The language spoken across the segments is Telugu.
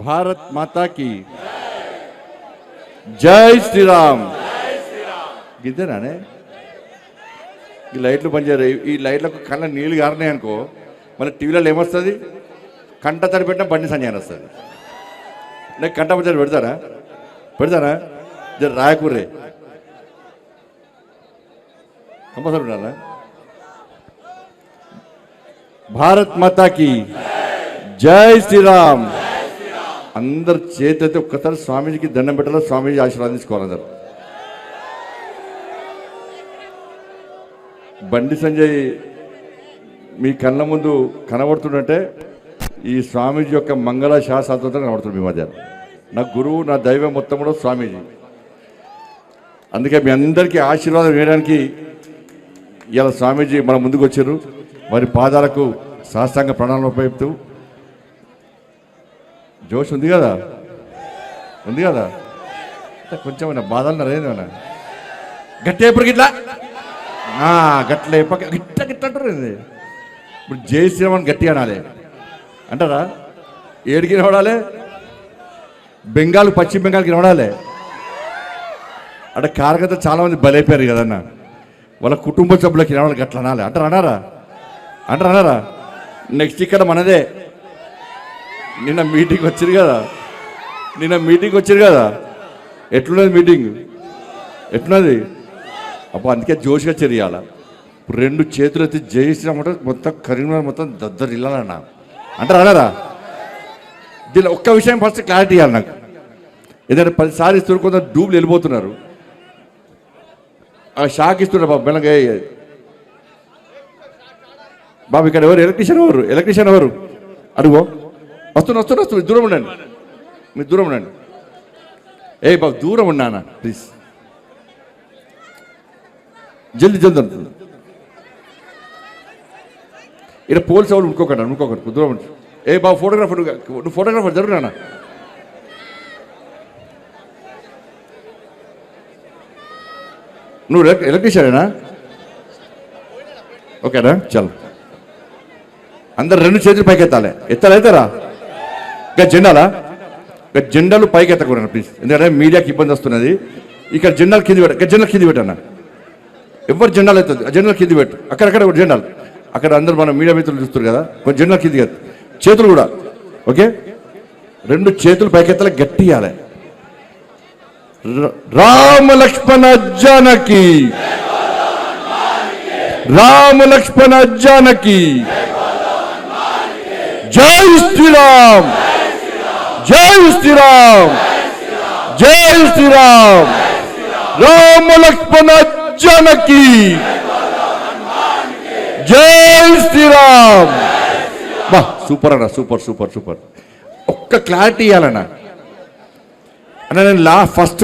భారత్ మాతా की జై శ్రీరామ్. గిద్దేనానే ఈ లైట్లు పనిచేయరు. ఈ లైట్లకు కళ్ళ నీళ్ళు గారినాయి అనుకో, మళ్ళీ టీవీలలో ఏమొస్తుంది? కంట తడి పెట్టిన బండి సంజయ్ వస్తుంది. నాకు కంట పచ్చడి పెడతారా జర రాయకూర్రే కంపల్సరీ ఉండాలా. భారత్ మాతాకి జై శ్రీరామ్. అందరు చేతైతే ఒక్కసారి స్వామీజీకి దండం పెట్టాలో, స్వామీజీ ఆశీర్వాదం తీసుకోవాలి అందరు. బండి సంజయ్ మీ కళ్ళ ముందు కనబడుతుందంటే ఈ స్వామీజీ యొక్క మంగళ శాస్త్రంతో కనబడుతుంది మీ మధ్య. నా గురువు, నా దైవం మొత్తం కూడా స్వామీజీ. అందుకే మీ అందరికీ ఆశీర్వాదం వేయడానికి ఇలా స్వామీజీ మన ముందుకు వచ్చారు. వారి పాదాలకు సాష్టాంగ ప్రణాళిక ఉపయోగిస్తూ జోష్ ఉంది కదా కొంచెం బాధలు నరేంద్ర గట్టి ఎప్పుడు గిట్లా గట్ల గిట్ట అంటారు. ఇప్పుడు జై శ్రీరామ్ అని గట్టి అనాలి అంటారా? ఏడికి నిలబడాలి? పశ్చిమ బెంగాల్కి నిలబడాలి. అంటే కార్యకర్త చాలామంది బలైపోయారు కదన్న, వాళ్ళ కుటుంబ సభ్యులకి నిలబడాలి గట్ల అనాలి అంటారా? నెక్స్ట్ ఇక్కడ మనదే. నిన్న మీటింగ్ వచ్చారు కదా, ఎట్లున్నది మీటింగ్? ఎట్లున్నది? అప్పుడు అందుకే జోష్గా చెరియాల. 2 చేతులు ఎత్తి జై శ్రీరామ్ అంటే మొత్తం కరీంనగర్ మొత్తం దద్దరిల్లాలన్నా అంటారా? దీనిలో ఒక్క విషయం ఫస్ట్ క్లారిటీ ఇవ్వాలి నాకు. ఏదైనా 10 సార్లు ఇస్తున్నారు, కొంత డూబ్లు వెళ్ళిపోతున్నారు. ఆ షాక్ ఇస్తున్నారు బాబు మెల్లగా. బాబు ఇక్కడ ఎవరు ఎలక్ట్రీషియన్ ఎవరు అడుగో. వస్తున్నా దూరం ఉండండి, మీరు దూరం ఉండండి. బాబు దూరం ఉన్నానా ప్లీజ్, జల్దీ అంటుంది. ఇక్కడ పోలీసు వాళ్ళు ఉనుకోకండి దూరం ఉండి. బాబు నువ్వు ఫోటోగ్రాఫర్ జరుగునా? నువ్వు ఎలక్ట్రీషియనేనా? ఓకేనా చల్. అందరు 2 చేతులు పైకి ఎత్తారా? జెండాలు పైకి ఎత్తకూడదు ప్లీజ్, ఎందుకంటే మీడియాకి ఇబ్బంది వస్తున్నది. ఇక్కడ జెండాలు కింది పెట్టన్న. ఎవరు జెండాలు అవుతుంది, ఆ జెండాలు కింది పెట్టు. అక్కడక్కడ జెండాలు అక్కడ అందరూ మన మీడియా మిత్రులు చూస్తారు కదా, కొంచెం జెండాలు కింది చేతులు కూడా ఓకే. 2 చేతులు పైకెత్తాలి, గట్టి ఇవ్వాలి. రామ లక్ష్మణ జానకి, జై శ్రీరామ్, రామ లక్ష్మణ జానకి, జై శ్రీరామ్. బా సూపర్ అన్న, సూపర్. ఒక్క క్లారిటీ ఇవ్వాలన్నా అన్న. నేను ఫస్ట్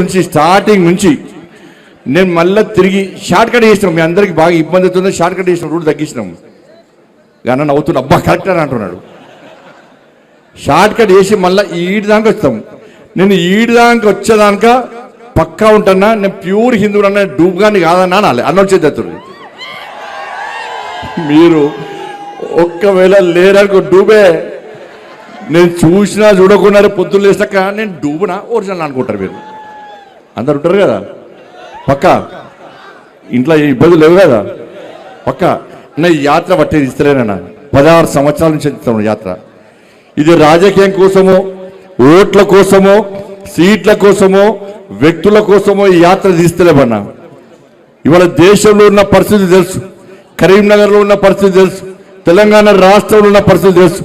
నుంచి స్టార్టింగ్ నుంచి నేను మళ్ళీ తిరిగి షార్ట్ కట్ చేసినాం. మీ అందరికి బాగా ఇబ్బంది అవుతుంది, షార్ట్ కట్ చేసినాం, రూట్ తగ్గించినాం. కానీ నవ్వుతున్నా, అబ్బా కరెక్ట్ అని అంటున్నాడు. షార్ట్ కట్ చేసి మళ్ళీ ఈడి దాకా వస్తాం. నేను ఈడి దాకా వచ్చేదాకా పక్కా ఉంటున్నా. నేను ప్యూర్ హిందూ అన్న, డూబ్గాని కాదన్నా అనాలి. అన్నొచ్చేద్దరు మీరు ఒక్కవేళ లేరనుకో డూబే. నేను చూసినా చూడకున్నారు, పొద్దున్న లేసాక నేను డూబునా ఒరిజినల్ అనుకుంటారు మీరు. అందరు ఉంటారు కదా పక్కా, ఇంట్లో ఇబ్బందులు లేవు కదా పక్కా. నా యాత్ర పట్టేది ఇస్తలేనన్నా, 16 సంవత్సరాల నుంచి ఇస్తాను యాత్ర. ఇది రాజకీయం కోసమో, ఓట్ల కోసమో, సీట్ల కోసమో, వ్యక్తుల కోసమో ఈ యాత్ర తీస్తలేమన్నా. ఇవాళ దేశంలో ఉన్న పరిస్థితి తెలుసు, కరీంనగర్లో ఉన్న పరిస్థితి తెలుసు, తెలంగాణ రాష్ట్రంలో ఉన్న పరిస్థితి తెలుసు.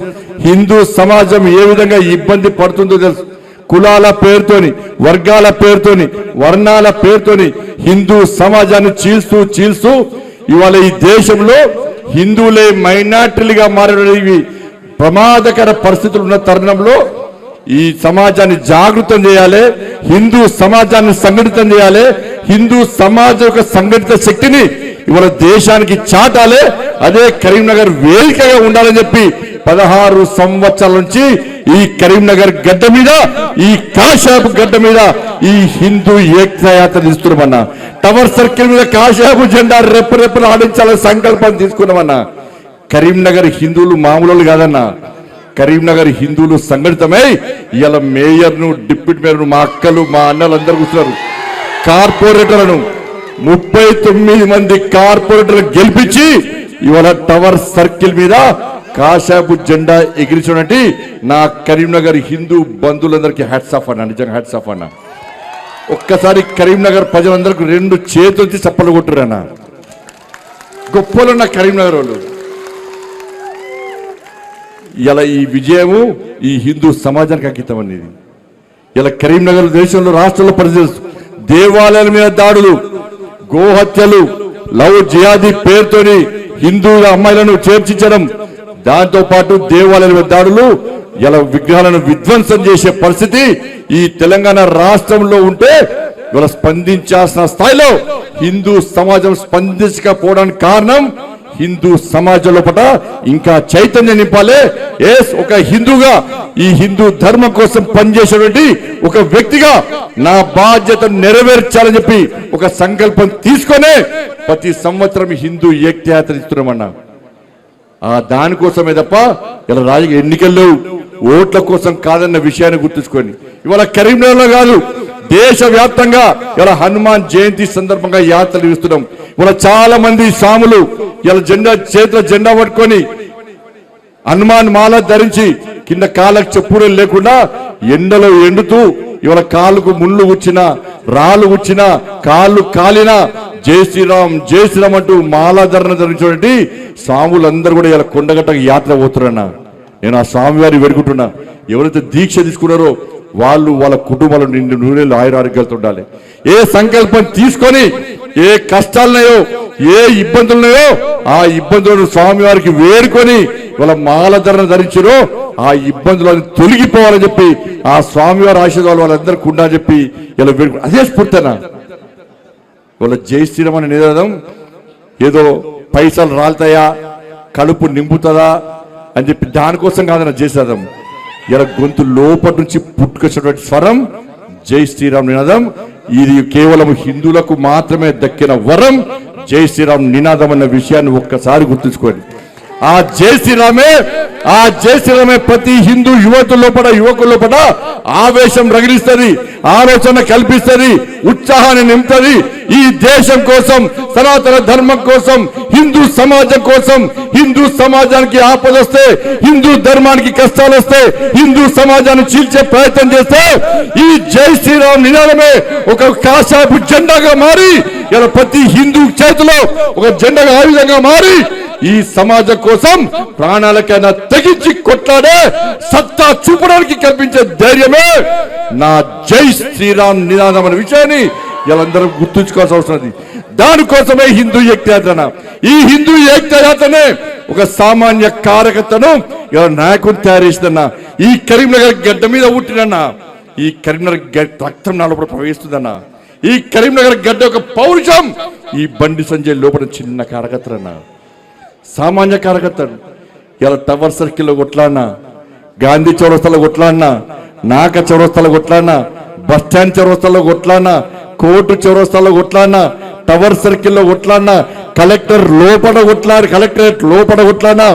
హిందూ సమాజం ఏ విధంగా ఇబ్బంది పడుతుందో తెలుసు. కులాల పేరుతోని, వర్గాల పేరుతోని, వర్ణాల పేరుతోని హిందూ సమాజాన్ని చీల్స్తూ ఇవాళ ఈ దేశంలో హిందువులే మైనార్టీలుగా మారడానికి ప్రమాదకర పరిస్థితులు ఉన్న తరుణంలో ఈ సమాజాన్ని జాగృతం చేయాలి, హిందూ సమాజాన్ని సంఘటితం చేయాలి, హిందూ సమాజం యొక్క సంఘటిత శక్తిని ఇవాళ దేశానికి చాటాలి. అదే కరీంనగర్ వేదికగా ఉండాలని చెప్పి 16 సంవత్సరాల నుంచి ఈ కరీంనగర్ గడ్డ మీద, ఈ కాశాపు గడ్డ మీద ఈ హిందూ ఏకయాత్ర తీస్తున్నామన్నా. టవర్ సర్కిల్ మీద కాశాపు జెండా రెప్పరెప్పలు ఆడించాలని సంకల్పం తీసుకున్నామన్నా. కరీంనగర్ హిందువులు మామూలు కాదన్నా, కరీంనగర్ హిందువులు సంఘటితమై ఇవాళ మేయర్ను డిప్యూటీ మేయర్ను మా అక్కలు మా అన్నలు అందరూ కూర్చున్నారు. కార్పొరేటర్లను 39 మంది కార్పొరేటర్లు గెలిపించి ఇవాళ టవర్ సర్కిల్ మీద కాషాయపు జెండా ఎగిరించినట్టు నా కరీంనగర్ హిందూ బంధువులందరికీ హ్యాట్స్ ఆఫ్ అన్న. నిజంగా హ్యాట్స్ ఆఫ్ అన్న. ఒక్కసారి కరీంనగర్ ప్రజలందరికీ 2 చేతులకి చప్పలు కొట్టురన్న. గొప్పలున్న కరీంనగర్ వాళ్ళు. ఇలా ఈ విజయము ఈ హిందూ సమాజానికి అంకితం అనేది. ఇలా కరీంనగర్ దేశంలో రాష్ట్రంలో పరిస్థితి దేవాలయాల మీద దాడులు, గోహత్యలు, లవ్ జిహాదీ పేరుతోని హిందువుల అమ్మాయిలను చేర్చించడం, దాంతో పాటు దేవాలయాల మీద దాడులు, ఇలా విగ్రహాలను విధ్వంసం చేసే పరిస్థితి ఈ తెలంగాణ రాష్ట్రంలో ఉంటే ఇవాళ స్పందించాల్సిన స్థాయిలో హిందూ సమాజం స్పందించకపోవడానికి కారణం హిందూ సమాజం లోపల ఇంకా చైతన్యం నింపాలి. ఒక హిందూగా ఈ హిందూ ధర్మం కోసం పనిచేసేటువంటి ఒక వ్యక్తిగా నా బాధ్యతను నెరవేర్చాలని చెప్పి ఒక సంకల్పం తీసుకొనే ప్రతి సంవత్సరం హిందూ ఏకయాత్ర ఇస్తున్నామన్నా. దానికోసమే తప్ప ఇలా రాజకీయ ఎన్నికల్లో ఓట్ల కోసం కాదన్న విషయాన్ని గుర్తుంచుకొని ఇవాళ కరీంనగర్లో కాదు దేశవ్యాప్తంగా ఇలా హనుమాన్ జయంతి సందర్భంగా యాత్రలు ఇస్తున్నాం. ఇవాళ చాలా మంది స్వాములు ఇలా జెండా చేతిలో జెండా పట్టుకొని హనుమాన్ మాల ధరించి కింద కాళ్ళకు చెప్పులు లేకుండా ఎండలో ఎండుతూ ఇవాళ కాళ్ళకు ముళ్ళు వచ్చినా రాళ్ళు వచ్చినా కాళ్ళు కాలినా జై శ్రీరామ్ జై శ్రీరామ్ అంటూ మాలాధరణ ధరించినటువంటి స్వాములందరూ కూడా ఇలా కొండగట్టకు యాత్ర పోతున్నా. నేను ఆ స్వామివారి వేడుకుంటున్నా, ఎవరైతే దీక్ష తీసుకున్నారో వాళ్ళు వాళ్ళ కుటుంబాలు నిండు నూనెలు ఆయురారోగ్యాలతో ఉండాలి. ఏ సంకల్పం తీసుకొని ఏ కష్టాలున్నాయో ఏ ఇబ్బందులున్నాయో ఆ ఇబ్బందులను స్వామివారికి వేడుకొని వాళ్ళ మాలధరణ ధరించారో ఆ ఇబ్బందులను తొలగిపోవాలని చెప్పి ఆ స్వామివారి ఆశీర్వాదాలు వాళ్ళందరికీ ఉండాలని చెప్పి ఇలా వేడుకు అదే స్ఫూర్తనా. వాళ్ళ జై శ్రీరామ్ అనే నినాదం ఏదో పైసలు రాలుతాయా కడుపు నింపుతుందా అని చెప్పి దానికోసం కాదన్న జై శ్రీరామ్. ఇలా గొంతు లోపటి నుంచి పుట్టుకొచ్చినటువంటి స్వరం జై శ్రీరామ్ నినాదం. ఇది కేవలం హిందువులకు మాత్రమే దక్కిన వరం జై శ్రీరామ్ నినాదం అన్న విషయాన్ని ఒక్కసారి గుర్తుంచుకోండి. ఆ జై శ్రీరామే ప్రతి హిందూ యువకుల లోపల ఆవేశం రగిలిస్తుంది, ఆలోచన కల్పిస్తుంది, ఉత్సాహాన్ని నింపుతుంది. ఈ దేశం కోసం, సనాతన ధర్మం కోసం, హిందూ సమాజం కోసం, హిందూ సమాజానికి ఆపదొస్తే, హిందూ ధర్మానికి కష్టాలు వస్తే, హిందూ సమాజాన్ని చీల్చే ప్రయత్నం చేస్తే ఈ జై శ్రీరామ్ నినాదమే ఒక కాషాయపు జెండాగా మారి ఇలా ప్రతి హిందూ చేతిలో ఒక జెండాగా ఆ విధంగా మారి ఈ సమాజం కోసం ప్రాణాలకైనా తెగించి కొట్లాడే సత్తా చూపడానికి కల్పించే ధైర్యమే నా జై శ్రీరామ్ నినాదం అనే విషయాన్ని వీళ్ళందరూ గుర్తుంచుకోవాల్సిన అవసరం ఉంది. దానికోసమే హిందూ ఏకయాత్ర. ఈ హిందూ ఏకయాత్రనే ఒక సామాన్య కార్యకర్తను ఇలా నాయకుని తయారు చేసిందన్న. ఈ కరీంనగర్ గడ్డ మీద పుట్టినన్నా, ఈ కరీంనగర్ రక్తం నా లోపల ప్రవహిస్తుందన్న. ఈ కరీంనగర్ గడ్డ ఒక పౌరుషం ఈ బండి సంజయ్ లోపల చిన్న కార్యకర్తలన్నా, సామాన్య కార్యకర్తలు. ఇలా టవర్ సర్కిల్లో కొట్లాడినా, గాంధీ చౌరస్తాలో కొట్లాడినా, నాక చౌరస్తాలో కొట్లాడినా, బస్టాండ్ చౌరస్తాలో కొట్లాడినా, కోర్టు చౌరస్తాలో కొట్లాడినా, టవర్ సర్కిల్లో కొట్లాడినా, కలెక్టరేట్ లోపల కొట్లాడినా,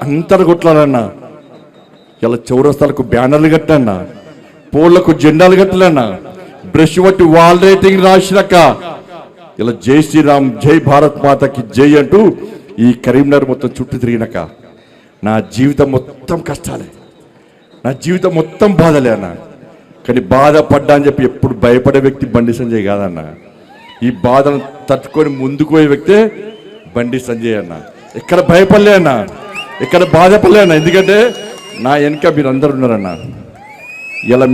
అంతటా కొట్లాడన్నా. ఇలా చౌరస్తాలకు బ్యానర్లు కట్టన్నా, పోళ్లకు జెండాలు కట్టలన్నా, బ్రష్ పట్టి వాల్ రైటింగ్ రాసినాక ఇలా జై శ్రీరామ్ జై భారత్ మాతకి జై అంటూ ఈ కరీంనగర్ మొత్తం చుట్టూ తిరిగినాక నా జీవితం మొత్తం కష్టాలే, నా జీవితం మొత్తం బాధలే అన్న. కానీ బాధపడ్డా అని చెప్పి ఎప్పుడు భయపడే వ్యక్తి బండి సంజయ్ కాదన్న. ఈ బాధను తట్టుకొని ముందుకు పోయే వ్యక్తే బండి సంజయ్ అన్న. ఎక్కడ భయపడలే అన్న, ఎక్కడ బాధపడలే అన్న. ఎందుకంటే నా వెనక మీరు అందరు ఉన్నారన్న. ఇలా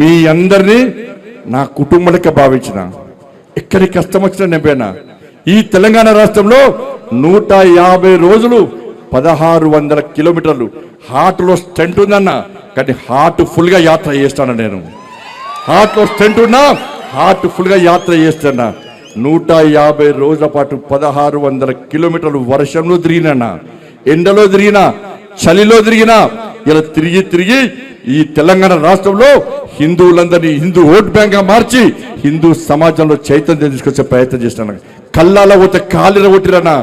మీ అందరినీ నా కుటుంబాలకే భావించిన, ఎక్కడికి కష్టం వచ్చినా నింపేనా. ఈ తెలంగాణ రాష్ట్రంలో 150 రోజులు 1600 కిలోమీటర్లు హార్ట్లో స్టెంట్ ఉందన్న. కానీ హార్ట్ ఫుల్గా యాత్ర చేస్తాను. నేను హార్ట్లో స్టెంట్ ఉన్నా హార్ట్ ఫుల్గా యాత్ర చేస్తాను. 150 రోజుల పాటు 1600 కిలోమీటర్లు వర్షంలో తిరిగినా, ఎండలో తిరిగినా, చలిలో తిరిగినా, ఇలా తిరిగి ఈ తెలంగాణ రాష్ట్రంలో హిందువులందరినీ హిందూ ఓట్ బ్యాంక్ గా మార్చి హిందూ సమాజంలో చైతన్యం తీసుకొచ్చే ప్రయత్నం చేస్తున్నాను. కళ్ళాల పోతే కాళ్ళు కొట్టిరన్నా,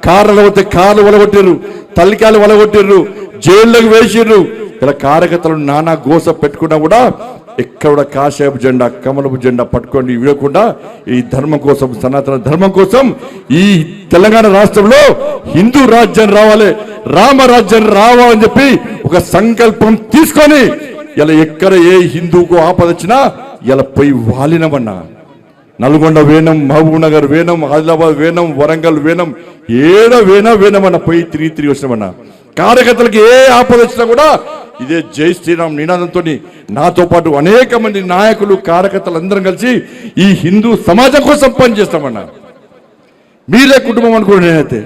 కార్లలో పోతే కార్లు వలగొట్టిర్రు, తల్లికాయలు వలగొట్టిర్రు, జైల్లోకి వేసిర్రు. ఇలా కార్యకర్తలు నానా గోస పెట్టుకున్నా కూడా ఎక్కడ కాషాయపు జెండా కమలపు జెండా పట్టుకొని ఇవ్వకుండా ఈ ధర్మం కోసం, సనాతన ధర్మం కోసం ఈ తెలంగాణ రాష్ట్రంలో హిందూ రాజ్యం రావాలి, రామరాజ్యం రావాలని చెప్పి ఒక సంకల్పం తీసుకొని ఇలా ఎక్కడ ఏ హిందూకు ఆపద వచ్చినా ఇలా పోయి వాలినమన్నా. నల్గొండ వేనం, మహబూబ్ నగర్ వేనం, ఆదిలాబాద్ వేనం, వరంగల్ వేనం, ఏడ వేనమన్న పోయి తిరిగి వచ్చినామన్నా. కార్యకర్తలకు ఏ ఆపద వచ్చినా కూడా ఇదే జై శ్రీరామ్ నినాదంతో నాతో పాటు అనేక మంది నాయకులు, కార్యకర్తలు అందరం కలిసి ఈ హిందూ సమాజం కోసం పనిచేస్తామన్నా. మీరే కుటుంబం అనుకున్నా, నేనైతే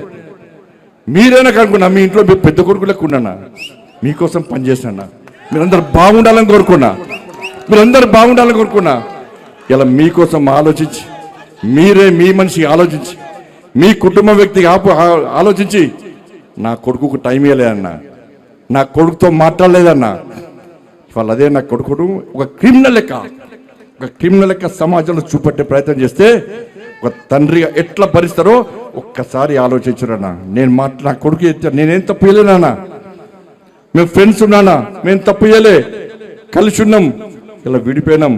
మీరైనా కనుక్కున్నా, మీ ఇంట్లో మీ పెద్ద కొడుకు లెక్క ఉన్నానా, మీకోసం పనిచేసినా. మీరందరూ బాగుండాలని కోరుకున్నా, మీరందరూ బాగుండాలని కోరుకున్నా. ఇలా మీకోసం ఆలోచించి, మీరే మీ మనిషి ఆలోచించి, మీ కుటుంబ వ్యక్తికి ఆలోచించి నా కొడుకుకు టైం ఇవ్వలేదన్నా, నా కొడుకుతో మాట్లాడలేదన్నా. ఇవాళ అదే నా కొడుకును ఒక క్రిమినల్ లెక్క సమాజంలో చూపెట్టే ప్రయత్నం చేస్తే ఒక తండ్రిగా ఎట్లా భరిస్తారో ఒక్కసారి ఆలోచించరన్నా. నా కొడుకు నేనేం తప్పు చేయలేనా, మేము ఫ్రెండ్స్ ఉన్నానా, మేము తప్పు చేయలే, కలిసి ఉన్నాం, ఇలా విడిపోయినాం,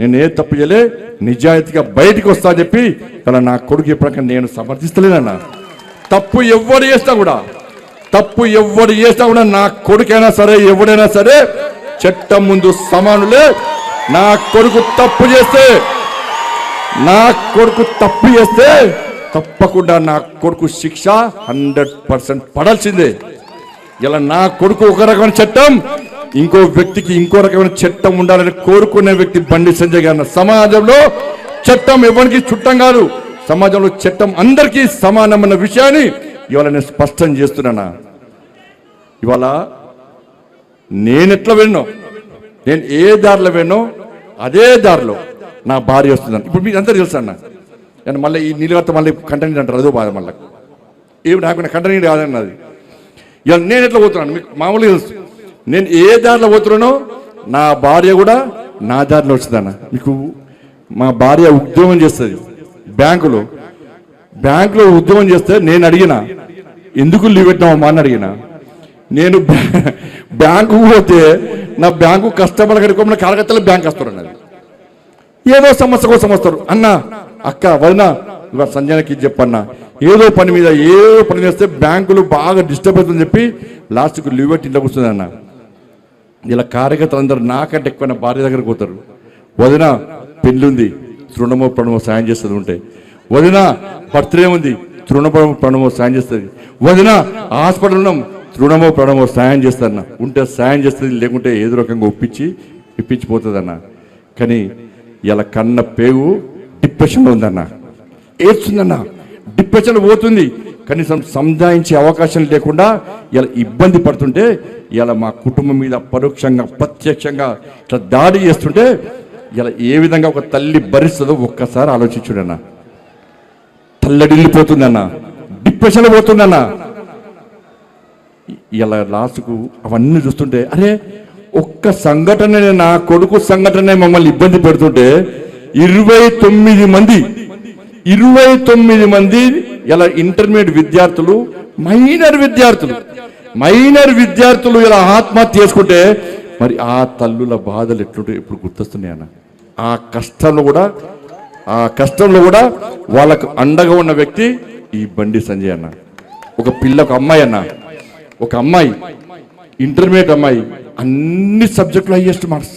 నేను ఏ తప్పు చేయలే, నిజాయితీగా బయటికి వస్తా అని చెప్పి ఇలా నా కొడుకు ఎప్పటికీ నేను సమర్థిస్తలేనన్నా. తప్పు ఎవరు చేస్తా కూడా నా కొడుకైనా సరే ఎవడైనా సరే చట్టం ముందు సమానులే. నా కొడుకు తప్పు చేస్తే తప్పకుండా నా కొడుకు శిక్ష 100% పడాల్సిందే. ఇలా నా కొడుకు ఒక రకమైన చట్టం, ఇంకో వ్యక్తికి ఇంకో రకమైన చట్టం ఉండాలని కోరుకునే వ్యక్తి బండి సంజయ్ గారు. సమాజంలో చట్టం ఎవరికి చుట్టం కాదు, సమాజంలో చట్టం అందరికీ సమానమన్న విషయాన్ని ఇవాళ నేను స్పష్టం చేస్తున్నానా. ఇవాళ నేను ఎట్లా వెళ్ళినో, నేను ఏ దారిలో వెళ్ళినో అదే దారిలో నా భార్య వస్తుందని ఇప్పుడు మీకు అందరూ తెలుసు అన్న. నేను మళ్ళీ ఈ నీళ్ళతో మళ్ళీ కంటెంట్ అంటారు, అదో బాధ. మళ్ళీ ఏమి నాకు కంటెంట్ కాదన్నది. ఇవాళ నేను ఎట్లా పోతున్నాను మీకు మామూలుగా తెలుసు. నేను ఏ దారిలో పోతున్నానో నా భార్య కూడా నా దారిలో వస్తుందన్న. మీకు మా భార్య ఉద్యోగం చేస్తుంది బ్యాంకులో ఉద్యోగం చేస్తే నేను అడిగిన ఎందుకు లీవ్ పెట్టినామమ్మా అని అడిగిన. నేను బ్యాంకు పోతే నా బ్యాంకు కస్టమర్ కడుకోమని కార్యకర్తలు బ్యాంక్ వస్తారు అన్నది. ఏదో సమస్య కోసం వస్తారు. అన్న అక్క వదిన ఇవాళ సంజయ్కి చెప్పన్నా, ఏదో పని మీద చేస్తే బ్యాంకులు బాగా డిస్టర్బ్ అవుతుందని చెప్పి లాస్ట్కు లీవ్ పెట్టి ఇంట్లో కూర్చుంది అన్న. ఇలా కార్యకర్తలు అందరూ నాకంటే ఎక్కువ భార్య దగ్గరకు పోతారు. వదిన పెళ్ళుంది, తృణమో ప్రణమో సాయం చేస్తుంది ఉంటే, వదిన బర్త్డే ఉంది, తృణమో ప్రణమో సాయం చేస్తుంది, వదిన హాస్పిటల్ ఉన్నాం, తృణమో ప్రణమో సాయం చేస్తారన్న. ఉంటే సాయం చేస్తుంది, లేకుంటే ఏదో రకంగా ఇప్పించిపోతుంది అన్న. కానీ ఇలా కన్న పేగు డిప్రెషన్లో ఉందన్న, ఏడ్చుందన్న, డిప్రెషన్ పోతుంది. కనీసం సంజాయించే అవకాశం లేకుండా ఇలా ఇబ్బంది పడుతుంటే, ఇలా మా కుటుంబం మీద పరోక్షంగా ప్రత్యక్షంగా ఇట్లా దాడి చేస్తుంటే ఇలా ఏ విధంగా ఒక తల్లి భరిస్తుందో ఒక్కసారి ఆలోచించుడన్న. తల్లడిల్లిపోతుందన్న, డిప్రెషన్లో పోతుందన్న. ఇలా లాస్ట్కు అవన్నీ చూస్తుంటే అరే ఒక్క సంఘటన, నా కొడుకు సంఘటన మమ్మల్ని ఇబ్బంది పెడుతుంటే 29 మంది ఇలా ఇంటర్మీడియట్ విద్యార్థులు, మైనర్ విద్యార్థులు ఇలా ఆత్మహత్య చేసుకుంటే మరి ఆ తల్లుల బాధలు ఎట్లుంటే ఇప్పుడు గుర్తొస్తున్నాయన్న. ఆ కష్టంలో కూడా వాళ్ళకు అండగా ఉన్న వ్యక్తి ఈ బండి సంజయ్ అన్న. ఒక అమ్మాయి ఇంటర్మీడియట్ అమ్మాయి, అన్ని సబ్జెక్టులు హైయెస్ట్ మార్క్స్,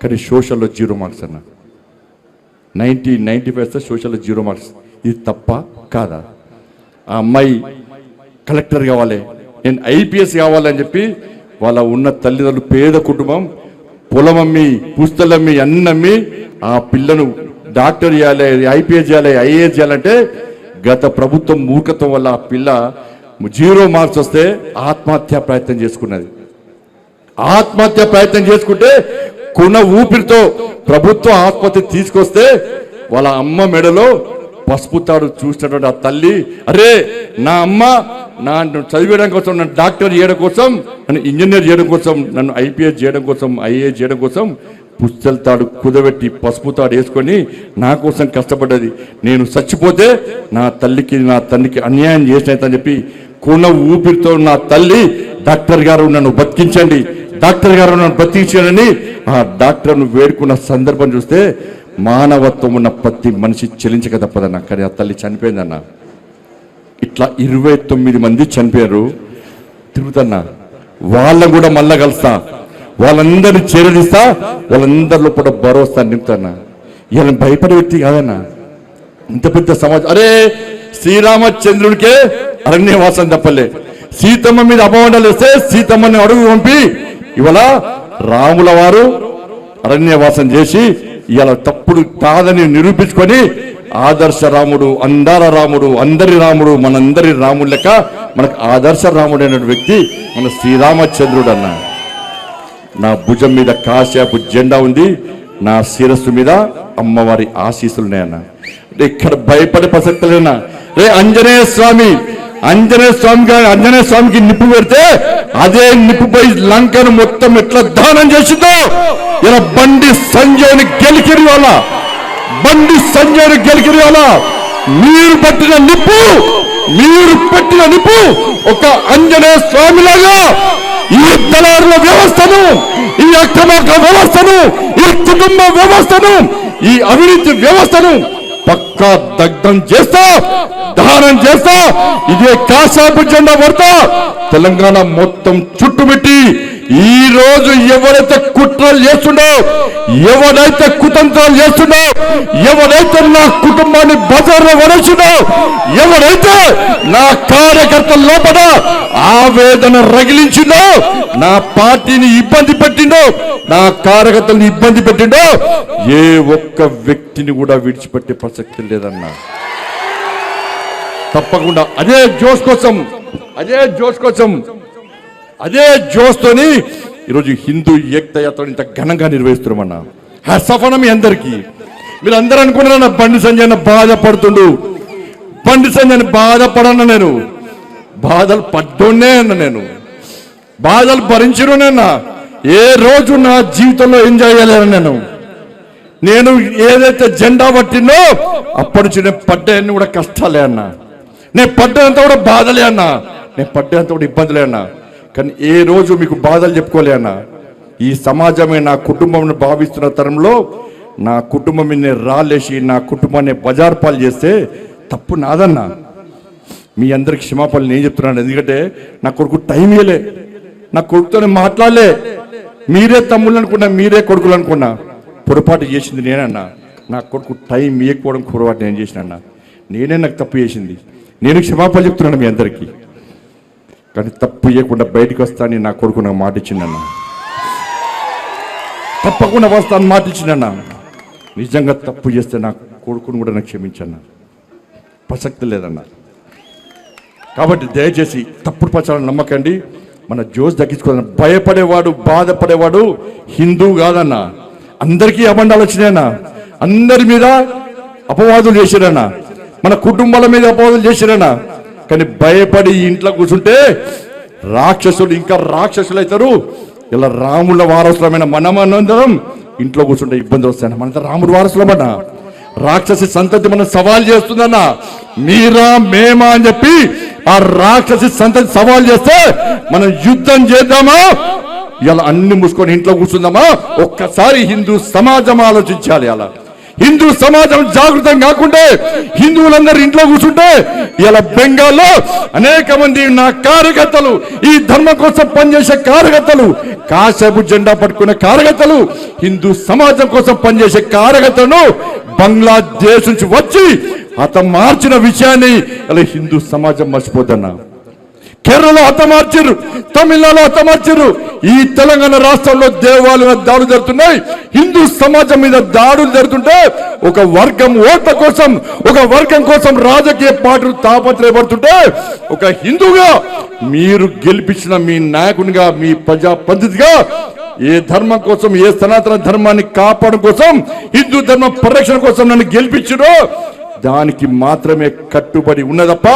కానీ సోషల్లో 0 మార్క్స్ అన్న. 95 సోషల్లో 0 మార్క్స్. ఇది తప్ప కాదా? ఆ అమ్మాయి కలెక్టర్ కావాలి, నేను ఐపీఎస్ కావాలని చెప్పి వాళ్ళ ఉన్న తల్లిదండ్రులు, పేద కుటుంబం, పొలమమ్మి పుస్తలమ్మి అన్నమ్మి ఆ పిల్లను డాక్టర్ చేయాలి, ఐపీఎస్ చేయాలి, ఐఏఎస్ చేయాలంటే గత ప్రభుత్వం మూర్ఖత్వం వల్ల ఆ పిల్ల 0 మార్క్స్ వస్తే ఆత్మహత్య ప్రయత్నం చేసుకుంటే కొన ఊపిరితో ప్రభుత్వం ఆత్మహత్య తీసుకొస్తే వాళ్ళ అమ్మ మెడలో పసుపు తాడు చూసినటువంటి ఆ తల్లి, అరే నా అమ్మ నన్ను చదివేయడం కోసం, నన్ను డాక్టర్ చేయడం కోసం, నన్ను ఇంజనీర్ చేయడం కోసం, నన్ను ఐపీఎస్ చేయడం కోసం, ఐఏఎస్ చేయడం కోసం పుస్తల తాడు కుదబెట్టి పసుపు తాడు వేసుకొని నా కోసం కష్టపడ్డది. నేను చచ్చిపోతే నా తల్లికి నా తండ్రికి అన్యాయం చేసినని చెప్పి కొన ఊపిరితో నా తల్లి డాక్టర్ గారు నన్ను బతికించండి, డాక్టర్ గారు నన్ను బతికించారని ఆ డాక్టర్ను వేడుకున్న సందర్భం చూస్తే మానవత్వం ఉన్న ప్రతి మనిషి చెల్లించక తప్పదన్న. కానీ ఆ తల్లి చనిపోయిందన్న. ఇట్లా 29 మంది చనిపోయారు. తిరుగుతున్నా వాళ్ళని కూడా మళ్ళా కలుస్తా, వాళ్ళందరినీ చేరదీస్తా, వాళ్ళందరిలో కూడా భరోసా నింపుతాన్నా. ఇలా భయపడే వ్యక్తి కాదన్నా. ఇంత పెద్ద సమాజం. అరే శ్రీరామచంద్రుడికే అరణ్యవాసం తప్పలే. సీతమ్మ మీద అపవాదాలు వేస్తే సీతమ్మని అడుగు పంపి ఇవాళ రాముల వారు అరణ్యవాసం చేసి ఇలా తప్పుడు కాదని నిరూపించుకొని ఆదర్శ రాముడు, అందాల రాముడు, అందరి రాముడు, మనందరి రాముడు లెక్క మనకు ఆదర్శ రాముడు అనే వ్యక్తి మన శ్రీరామచంద్రుడు అన్న. నా భుజం మీద కాశ్యాపు జెండా ఉంది, నా శిరస్సు మీద అమ్మవారి ఆశీస్సులు ఉన్నాయన్న. ఇక్కడ భయపడే ప్రసక్తి లేనా? రే ఆంజనేయ స్వామికి నిప్పు పెడితే అదే నిప్పుపై లంకను మొత్తం ఎట్లా దానం చేసిందో ఇలా బండి సంజయ్ని గెలికిరి వాళ్ళ మీరు పెట్టిన నిప్పు ఒక ఆంజనేయ స్వామిలాగా ఈ దళారుల వ్యవస్థను, ఈ అక్రమార్గ వ్యవస్థను, ఈ కుటుంబ వ్యవస్థను, ఈ అవినీతి వ్యవస్థను పక్కా దగ్ధం చేస్తా, దహనం చేస్తా. ఇదే కాషాపు జెండా పడతా తెలంగాణ మొత్తం చుట్టుముట్టి ఈ రోజు ఎవరైతే కుట్రలు చేస్తుండో, ఎవరైతే కుతంత్రాలు చేస్తుండో, ఎవరైతే నా కుటుంబాన్ని బజార్లో వరచుండో, ఎవరైతే నా కార్యకర్తల లోపల ఆవేదన రగిలించిందో, నా పార్టీని ఇబ్బంది పెట్టిండో, నా కార్యకర్తలను ఇబ్బంది పెట్టిండో, ఏ ఒక్క వ్యక్తిని కూడా విడిచిపెట్టే ప్రసక్తి లేదన్నా. తప్పకుండా అదే జోస్తోని ఈరోజు హిందూ ఏకతా యాత్ర ఇంత ఘనంగా నిర్వహిస్తున్నామన్నా. సఫలం మీ అందరికీ. మీరు అందరూ అనుకున్నారన్న బండి సంజయ్ బాధపడుతుండు, బండి సంజయ్ బాధపడన్నా. నేను బాధలు పడ్డోనే అన్న, నేను బాధలు భరించడునేనా. ఏ రోజు నా జీవితంలో ఎంజాయ్ చేయలేను. నేను ఏదైతే జెండా పట్టిందో అప్పటి నుంచి నేను పడ్డాయన్ని కూడా కష్టాలే అన్నా, నేను పడ్డంత కూడా బాధలే అన్నా, నేను పడ్డంత కూడా ఇబ్బందులే అన్నా. కానీ ఏ రోజు మీకు బాధలు చెప్పుకోలే అన్నా. ఈ సమాజమే నా కుటుంబం భావిస్తున్న తరంలో నా కుటుంబం మీద రాలేసి నా కుటుంబాన్ని బజార్ పాలు చేస్తే తప్పు నాదన్నా. మీ అందరికి క్షమాపణలు నేను చెప్తున్నాను. ఎందుకంటే నా కొడుకు టైం ఇవ్వలే, నా కొడుకుతో మాట్లాడలే. మీరే తమ్ముళ్ళు అనుకున్నా, మీరే కొడుకులు అనుకున్నా. పొరపాటు చేసింది నేనన్నా. నా కొడుకు టైం ఇవ్వకపోవడం పొరపాటు నేను చేసినన్నా. నేనే నాకు తప్పు చేసింది. నేను క్షమాపణలు చెప్తున్నాను మీ అందరికీ. కానీ తప్పు ఇవ్వకుండా బయటకు వస్తానని నా కొడుకు నాకు మాట ఇచ్చిందన్నా. తప్పకుండా వస్తాను మాట ఇచ్చిందన్నా. నిజంగా తప్పు చేస్తే నా కొడుకును కూడా నాకు క్షమించన్నా, ప్రసక్తి లేదన్నా. కాబట్టి దయచేసి తప్పుడు ప్రచారం నమ్మకండి. మన జోష్ దక్కించుకోవాలన్నా. భయపడేవాడు, బాధపడేవాడు హిందూ కాదన్నా. అందరికీ అబండాలు వచ్చినాయన్నా, అందరి మీద అపవాదులు చేశారన్నా, మన కుటుంబాల మీద అపవాదులు చేశారన్నా. కానీ భయపడి ఇంట్లో కూర్చుంటే రాక్షసులు ఇంకా రాక్షసులు అవుతారు. ఇలా రాముల వారసులమైన మనమందరం ఇంట్లో కూర్చుంటే ఇబ్బంది వస్తాయన్న. మనంతా రాముడు వారసులమన్నా. రాక్షసి సంతతి మనం సవాల్ చేస్తుందన్నా. మీరా మేమా అని చెప్పి ఆ రాక్షసి సంతతి సవాల్ చేస్తే మనం యుద్ధం చేద్దామా, ఇలా అన్ని మూసుకొని ఇంట్లో కూర్చుందామా? ఒక్కసారి హిందూ సమాజం ఆలోచించాలి. అలా హిందూ సమాజం జాగృతం కాకుంటే హిందువులందరూ ఇంట్లో కూర్చుంటే ఇలా బెంగాల్లో అనేక మంది నా కార్యకర్తలు, ఈ ధర్మం కోసం పనిచేసే కార్యకర్తలు, కాషాయపు జెండా పట్టుకునే కార్యకర్తలు, హిందూ సమాజం కోసం పనిచేసే కార్యకర్తలను బంగ్లాదేశ్ నుంచి వచ్చి హతమార్చిన విషయాన్ని ఇలా హిందూ సమాజం మర్చిపోతున్నా. కేరళలో హతమార్చారు, తమిళనాడులో హతమార్చారు. ఈ తెలంగాణ రాష్ట్రంలో దేవాలయాల దాడులు జరుగుతున్నాయి, హిందూ సమాజం మీద దాడులు జరుగుతుంటే ఒక వర్గం ఓట్ల కోసం, ఒక వర్గం కోసం రాజకీయ పార్టీలు తాపత్రయపడుతుంటే ఒక హిందూగా మీరు గెలిపించిన మీ నాయకునిగా, మీ ప్రజా పద్ధతిగా ఏ ధర్మం కోసం, ఏ సనాతన ధర్మాన్ని కాపాడడం కోసం, హిందూ ధర్మ పరిరక్షణ కోసం నన్ను గెలిపించడో దానికి మాత్రమే కట్టుబడి ఉన్నదప్ప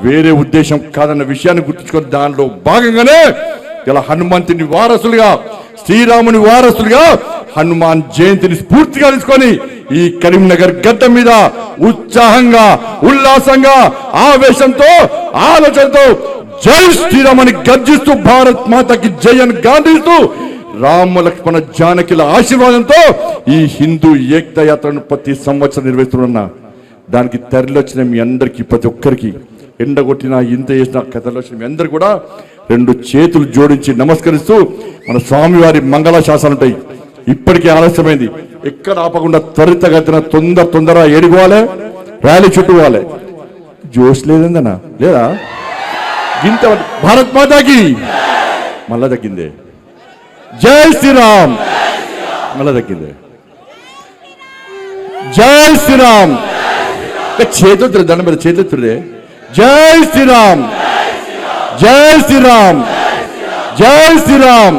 వేరే ఉద్దేశం కాదన్న విషయాన్ని గుర్తుంచుకొని దానిలో భాగంగానే ఇలా హనుమంతుని వారసులుగా, శ్రీరాముని వారసులుగా హనుమాన్ జయంతిని స్ఫూర్తిగా తీసుకొని ఈ కరీంనగర్ గడ్డ మీద ఉత్సాహంగా, ఉల్లాసంగా, ఆవేశంతో, ఆలోచనతో జై శ్రీరామ్ అని గర్జిస్తూ భారత్ మాతకి జై అని గాంధిస్తూ రామ లక్ష్మణ జానకిల ఆశీర్వాదంతో ఈ హిందూ ఏకతా యాత్రను ప్రతి సంవత్సరం నిర్వహిస్తున్నా. దానికి తరలివచ్చిన మీ అందరికీ, ప్రతి ఒక్కరికి, ఎండగొట్టిన ఇంత చేసిన కథలు వచ్చిన మీ అందరు కూడా 2 చేతులు జోడించి నమస్కరిస్తూ మన స్వామివారి మంగళాశాసనాలు ఉంటాయి. ఇప్పటికే ఆలస్యమైంది, ఎక్కడ ఆపకుండా త్వరితగతిన తొందర ఏడుకోవాలి, ర్యాలీ చుట్టుకోవాలి. జోష్ లేదన్నా లేదా? ఇంత భారత్ మాతాకి మళ్ళా తగ్గిందే. జై శ్రీరామ్ మళ్ళా తగ్గిందే. జై శ్రీరామ్ చేతులు దండం మీద చేతులే. జై శ్రీరామ్, జై శ్రీరామ్, జై శ్రీరామ్.